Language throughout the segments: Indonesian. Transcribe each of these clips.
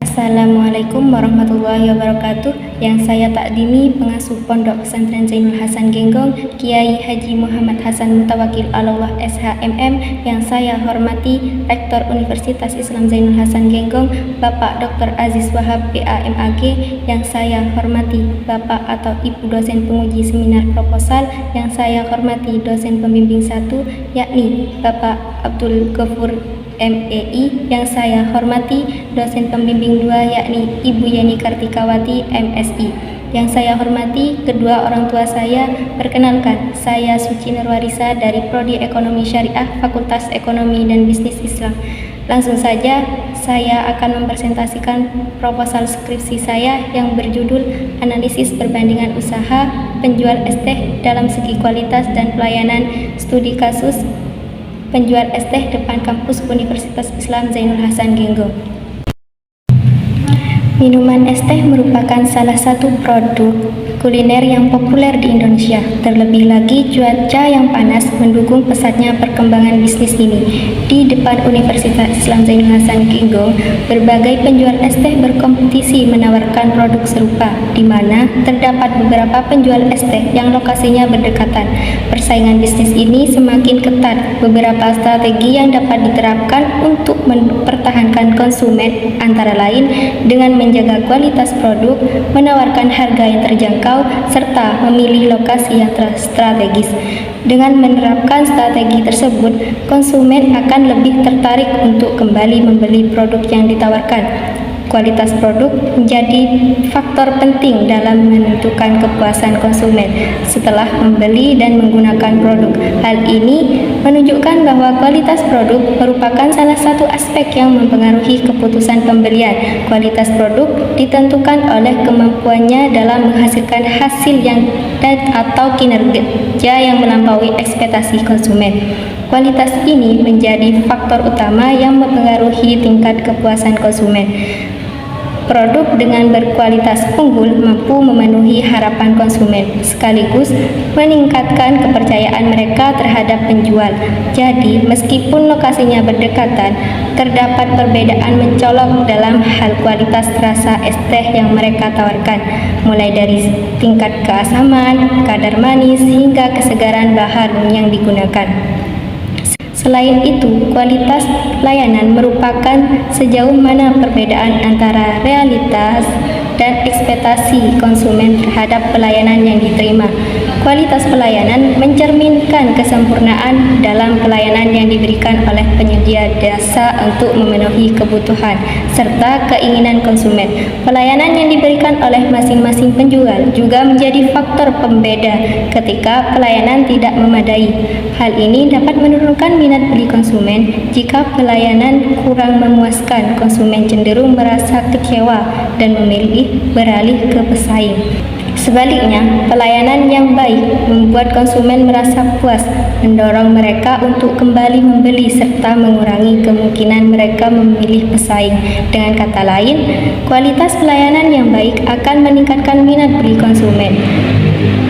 Assalamualaikum warahmatullahi wabarakatuh. Yang saya takdimi pengasuh Pondok Pesantren Zainul Hasan Genggong, Kiai Haji Muhammad Hasan Mutawakil Allah SHMM. Yang saya hormati Rektor Universitas Islam Zainul Hasan Genggong, Bapak Dr. Aziz Wahab PAMAG. Yang saya hormati Bapak atau Ibu dosen penguji seminar proposal. Yang saya hormati dosen pembimbing 1, yakni Bapak Abdul Ghafur MEI. Yang saya hormati dosen pembimbing 2, yakni Ibu Yeni Kartikawati MSI. Yang saya hormati kedua orang tua saya. Perkenalkan, saya Suci Nurwarisa dari Prodi Ekonomi Syariah Fakultas Ekonomi dan Bisnis Islam. Langsung saja saya akan mempresentasikan proposal skripsi saya yang berjudul Analisis Perbandingan Usaha Penjual es teh dalam segi kualitas dan pelayanan studi kasus penjual es teh depan kampus Universitas Islam Zainul Hasan Genggong. Minuman es teh merupakan salah satu produk kuliner yang populer di Indonesia. Terlebih lagi cuaca yang panas mendukung pesatnya perkembangan bisnis ini. Di depan Universitas Islam Zainul Hasan Genggong, berbagai penjual es teh berkompetisi menawarkan produk serupa, di mana terdapat beberapa penjual es teh yang lokasinya berdekatan. Persaingan bisnis ini semakin ketat. Beberapa strategi yang dapat diterapkan untuk mempertahankan konsumen antara lain dengan menjaga kualitas produk, menawarkan harga yang terjangkau, serta memilih lokasi yang strategis. Dengan menerapkan strategi tersebut, konsumen akan lebih tertarik untuk kembali membeli produk yang ditawarkan. Kualitas produk menjadi faktor penting dalam menentukan kepuasan konsumen setelah membeli dan menggunakan produk. Hal ini menunjukkan bahwa kualitas produk merupakan salah satu aspek yang mempengaruhi keputusan pembelian. Kualitas produk ditentukan oleh kemampuannya dalam menghasilkan hasil yang atau kinerja yang melampaui ekspektasi konsumen. Kualitas ini menjadi faktor utama yang mempengaruhi tingkat kepuasan konsumen. Produk dengan berkualitas unggul mampu memenuhi harapan konsumen, sekaligus meningkatkan kepercayaan mereka terhadap penjual. Jadi, meskipun lokasinya berdekatan, terdapat perbedaan mencolok dalam hal kualitas rasa es teh yang mereka tawarkan, mulai dari tingkat keasaman, kadar manis, hingga kesegaran bahan yang digunakan. Selain itu, kualitas layanan merupakan sejauh mana perbedaan antara realitas dan ekspektasi konsumen terhadap pelayanan yang diterima. Kualitas pelayanan mencerminkan kesempurnaan dalam pelayanan yang diberikan oleh penyedia jasa untuk memenuhi kebutuhan serta keinginan konsumen. Pelayanan yang diberikan oleh masing-masing penjual juga menjadi faktor pembeda ketika pelayanan tidak memadai. Hal ini dapat menurunkan minat beli konsumen. Jika pelayanan kurang memuaskan, konsumen cenderung merasa kecewa dan memilih beralih ke pesaing. Sebaliknya, pelayanan yang baik membuat konsumen merasa puas, mendorong mereka untuk kembali membeli serta mengurangi kemungkinan mereka memilih pesaing. Dengan kata lain, kualitas pelayanan yang baik akan meningkatkan minat beli konsumen.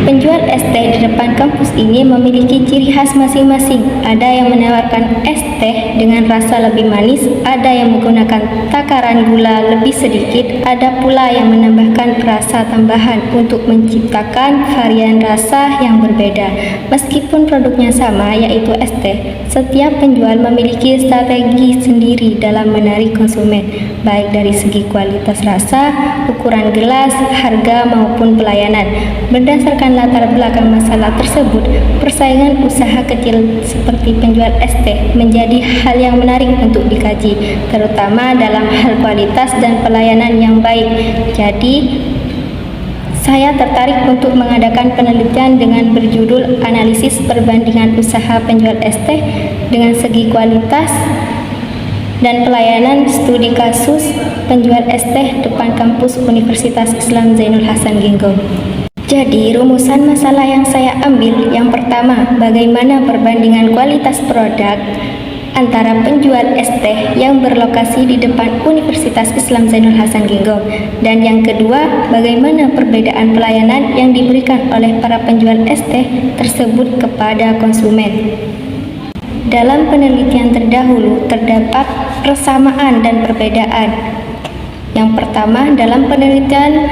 Penjual es teh di depan kampus ini memiliki ciri khas masing-masing. Ada yang menawarkan es teh dengan rasa lebih manis, ada yang menggunakan takaran gula lebih sedikit, ada pula yang menambahkan rasa tambahan untuk menciptakan varian rasa yang berbeda. Meskipun produknya sama, yaitu es teh, setiap penjual memiliki strategi sendiri dalam menarik konsumen, baik dari segi kualitas rasa, ukuran gelas, harga maupun pelayanan. Berdasarkan latar belakang masalah tersebut, persaingan usaha kecil seperti penjual es teh menjadi hal yang menarik untuk dikaji, terutama dalam hal kualitas dan pelayanan yang baik. Jadi, saya tertarik untuk mengadakan penelitian dengan berjudul Analisis Perbandingan Usaha Penjual Es Teh dengan Segi Kualitas dan Pelayanan Studi Kasus Penjual Es Teh depan kampus Universitas Islam Zainul Hasan Genggong. Jadi, rumusan masalah yang saya ambil, yang pertama, bagaimana perbandingan kualitas produk antara penjual es teh yang berlokasi di depan Universitas Islam Zainul Hasan Genggong, dan yang kedua, bagaimana perbedaan pelayanan yang diberikan oleh para penjual es teh tersebut kepada konsumen. Dalam penelitian terdahulu terdapat persamaan dan perbedaan Yang pertama, dalam penelitian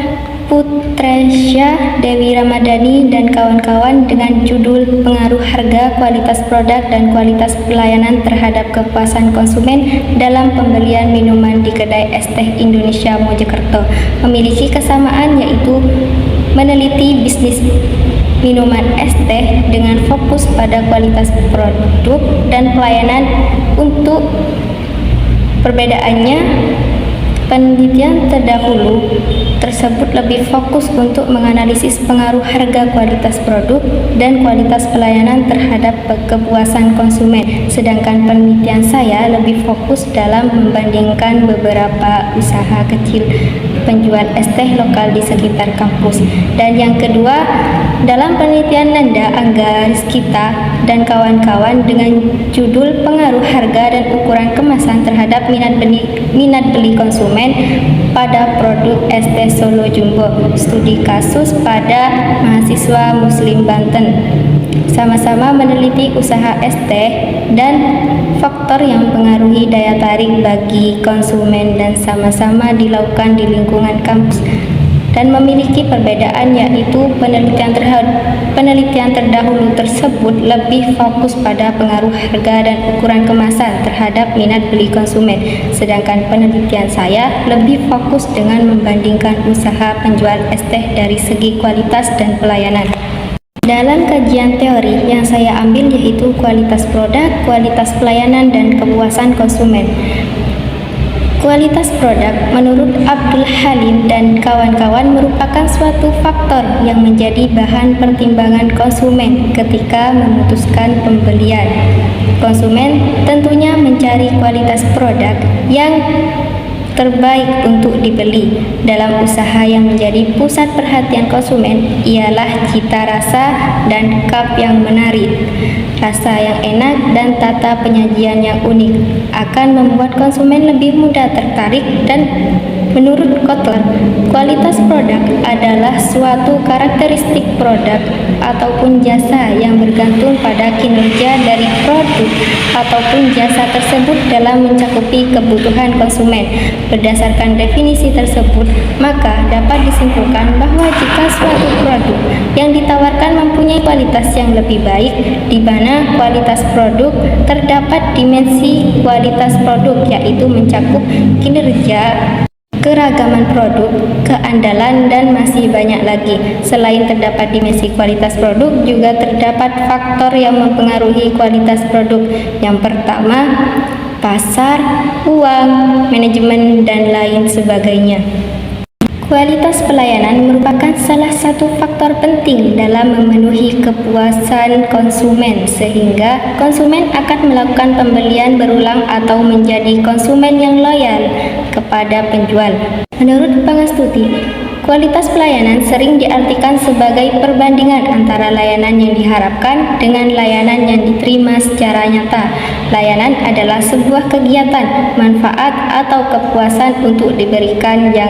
Putresya Dewi Ramadhani dan kawan-kawan dengan judul Pengaruh Harga, Kualitas Produk, dan Kualitas Pelayanan Terhadap Kepuasan Konsumen dalam Pembelian Minuman di Kedai Es Teh Indonesia Mojokerto, memiliki kesamaan, yaitu meneliti bisnis minuman es teh dengan fokus pada kualitas produk dan pelayanan. Untuk perbedaannya, penelitian terdahulu tersebut lebih fokus untuk menganalisis pengaruh harga, kualitas produk, dan kualitas pelayanan terhadap kepuasan konsumen, sedangkan penelitian saya lebih fokus dalam membandingkan beberapa usaha kecil penjual es teh lokal di sekitar kampus. Dan yang kedua, dalam penelitian Nanda Angga Rizkita dan kawan-kawan dengan judul Pengaruh Harga dan Ukuran Kemasan Terhadap Minat Beli Konsumen pada Produk Es Teh Solo Jumbo, studi kasus pada mahasiswa Muslim Banten. Sama-sama meneliti usaha es teh dan faktor yang mempengaruhi daya tarik bagi konsumen, dan sama-sama dilakukan di lingkungan kampus dan memiliki perbedaan, yaitu penelitian terdahulu tersebut lebih fokus pada pengaruh harga dan ukuran kemasan terhadap minat beli konsumen, sedangkan penelitian saya lebih fokus dengan membandingkan usaha penjual es teh dari segi kualitas dan pelayanan. Dalam kajian teori yang saya ambil yaitu kualitas produk, kualitas pelayanan, dan kepuasan konsumen. Kualitas produk menurut Abdul Halim dan kawan-kawan merupakan suatu faktor yang menjadi bahan pertimbangan konsumen ketika memutuskan pembelian. Konsumen tentunya mencari kualitas produk yang terbaik untuk dibeli. Dalam usaha yang menjadi pusat perhatian konsumen ialah cita rasa dan cup yang menarik. Rasa yang enak dan tata penyajian yang unik akan membuat konsumen lebih mudah tertarik, dan menurut Kotler, kualitas produk adalah suatu karakteristik produk ataupun jasa yang bergantung pada kinerja dari produk ataupun jasa tersebut dalam mencakupi kebutuhan konsumen. Berdasarkan definisi tersebut, maka dapat disimpulkan bahwa jika suatu produk yang ditawarkan mempunyai kualitas yang lebih baik, di mana kualitas produk terdapat dimensi kualitas produk, yaitu mencakup kinerja, keragaman produk, keandalan, dan masih banyak lagi. Selain terdapat dimensi kualitas produk, juga terdapat faktor yang mempengaruhi kualitas produk. Yang pertama, pasar, uang, manajemen, dan lain sebagainya. Kualitas pelayanan merupakan salah satu faktor penting dalam memenuhi kepuasan konsumen, sehingga konsumen akan melakukan pembelian berulang atau menjadi konsumen yang loyal kepada penjual. Menurut Pangestuti, kualitas pelayanan sering diartikan sebagai perbandingan antara layanan yang diharapkan dengan layanan yang diterima secara nyata. Layanan adalah sebuah kegiatan, manfaat, atau kepuasan untuk diberikan yang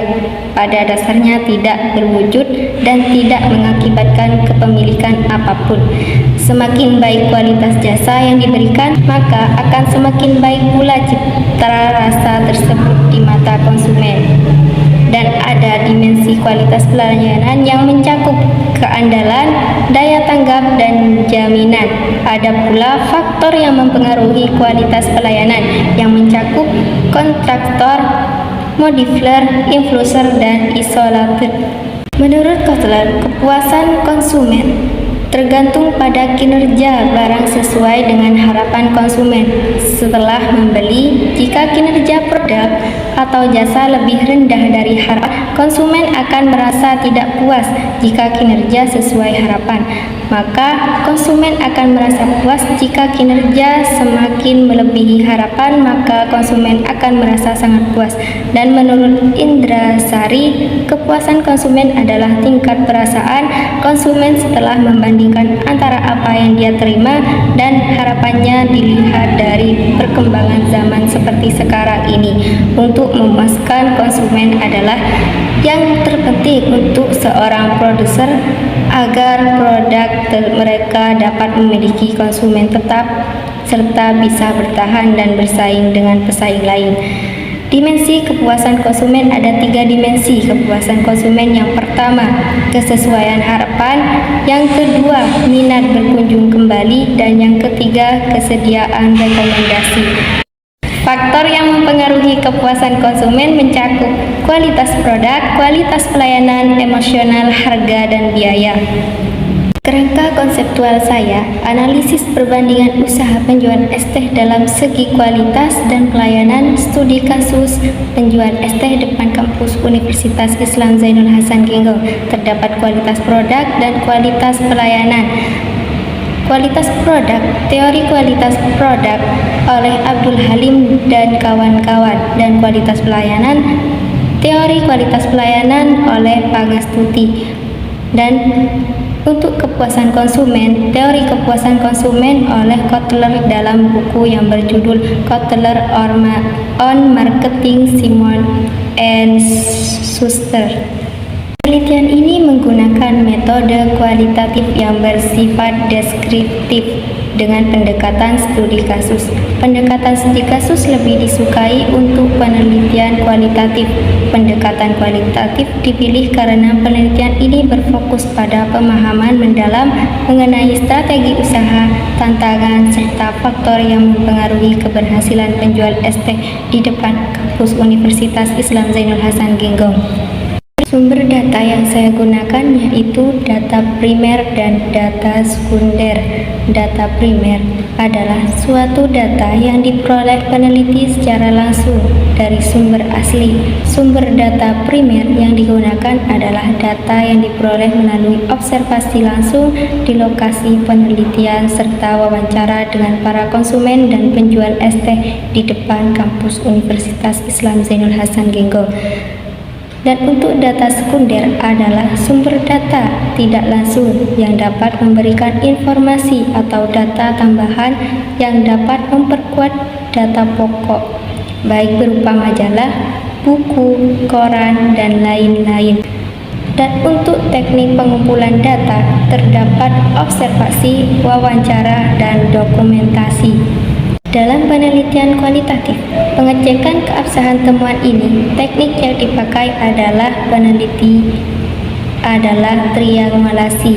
pada dasarnya tidak berwujud dan tidak mengakibatkan kepemilikan apapun. Semakin baik kualitas jasa yang diberikan, maka akan semakin baik pula citra rasa tersebut di mata konsumen. Dan ada dimensi kualitas pelayanan yang mencakup keandalan, daya tanggap, dan jaminan. Ada pula faktor yang mempengaruhi kualitas pelayanan yang mencakup kontraktor, modifier, influencer, dan isolator. Menurut Kotler, kepuasan konsumen tergantung pada kinerja barang sesuai dengan harapan konsumen setelah membeli. Jika kinerja produk atau jasa lebih rendah dari harapan, konsumen akan merasa tidak puas. Jika kinerja sesuai harapan, maka konsumen akan merasa puas. Jika kinerja semakin melebihi harapan, maka konsumen akan merasa sangat puas. Dan menurut Indra Sari, kepuasan konsumen adalah tingkat perasaan konsumen setelah membandingkan antara apa yang dia terima dan harapannya dilihat dari perkembangan zaman seperti sekarang ini. Untuk memuaskan konsumen adalah yang terpenting untuk seorang produser agar produk mereka dapat memiliki konsumen tetap serta bisa bertahan dan bersaing dengan pesaing lain. Dimensi kepuasan konsumen ada 3 dimensi kepuasan konsumen. Yang pertama, kesesuaian harapan. Yang kedua, minat berkunjung kembali. Dan yang ketiga, kesediaan rekomendasi. Faktor yang mempengaruhi kepuasan konsumen mencakup kualitas produk, kualitas pelayanan, emosional, harga, dan biaya. Kerangka konseptual saya, analisis perbandingan usaha penjual es teh dalam segi kualitas dan pelayanan, studi kasus penjual es teh depan kampus Universitas Islam Zainul Hasan Genggong. Terdapat kualitas produk dan kualitas pelayanan. Kualitas produk, teori kualitas produk oleh Abdul Halim dan kawan-kawan, dan kualitas pelayanan, teori kualitas pelayanan oleh Pangastuti. Dan untuk kepuasan konsumen, teori kepuasan konsumen oleh Kotler dalam buku yang berjudul Kotler on Marketing, Simon and Schuster. Penelitian ini menggunakan metode kualitatif yang bersifat deskriptif dengan pendekatan studi kasus. Pendekatan studi kasus lebih disukai untuk penelitian kualitatif. Pendekatan kualitatif dipilih karena penelitian ini berfokus pada pemahaman mendalam mengenai strategi usaha, tantangan, serta faktor yang mempengaruhi keberhasilan penjual es teh di depan kampus Universitas Islam Zainul Hasan Genggong. Sumber data yang saya gunakan yaitu data primer dan data sekunder. Data primer adalah suatu data yang diperoleh peneliti secara langsung dari sumber asli. Sumber data primer yang digunakan adalah data yang diperoleh melalui observasi langsung di lokasi penelitian serta wawancara dengan para konsumen dan penjual es teh di depan kampus Universitas Islam Zainul Hasan Genggong. Dan untuk data sekunder adalah sumber data tidak langsung yang dapat memberikan informasi atau data tambahan yang dapat memperkuat data pokok, baik berupa majalah, buku, koran, dan lain-lain. Dan untuk teknik pengumpulan data terdapat observasi, wawancara, dan dokumentasi. Dalam penelitian kualitatif, pengecekan keabsahan temuan ini, teknik yang dipakai adalah triangulasi.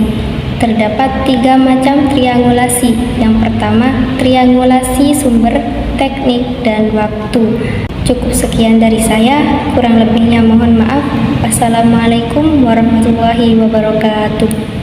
Terdapat 3 macam triangulasi. Yang pertama, triangulasi sumber, teknik, dan waktu. Cukup sekian dari saya, kurang lebihnya mohon maaf. Wassalamualaikum warahmatullahi wabarakatuh.